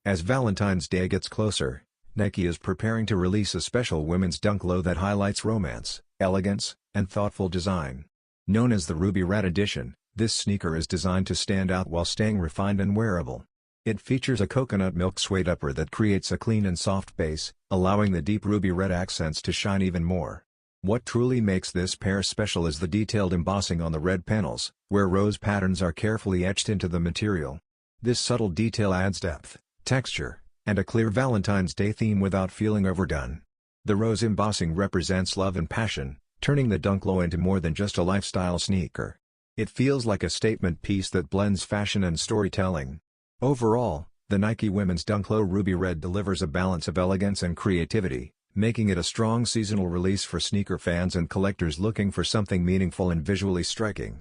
As Valentine's Day gets closer, Nike is preparing to release a special women's dunk low that highlights romance, elegance, and thoughtful design. Known as the Ruby Red Edition, this sneaker is designed to stand out while staying refined and wearable. It features a coconut milk suede upper that creates a clean and soft base, allowing the deep ruby red accents to shine even more. What truly makes this pair special is the detailed embossing on the red panels, where rose patterns are carefully etched into the material. This subtle detail adds depth, texture, and a clear Valentine's Day theme without feeling overdone. The rose embossing represents love and passion, turning the Dunk Low into more than just a lifestyle sneaker. It feels like a statement piece that blends fashion and storytelling. Overall, the Nike Women's Dunk Low Ruby Red delivers a balance of elegance and creativity, making it a strong seasonal release for sneaker fans and collectors looking for something meaningful and visually striking.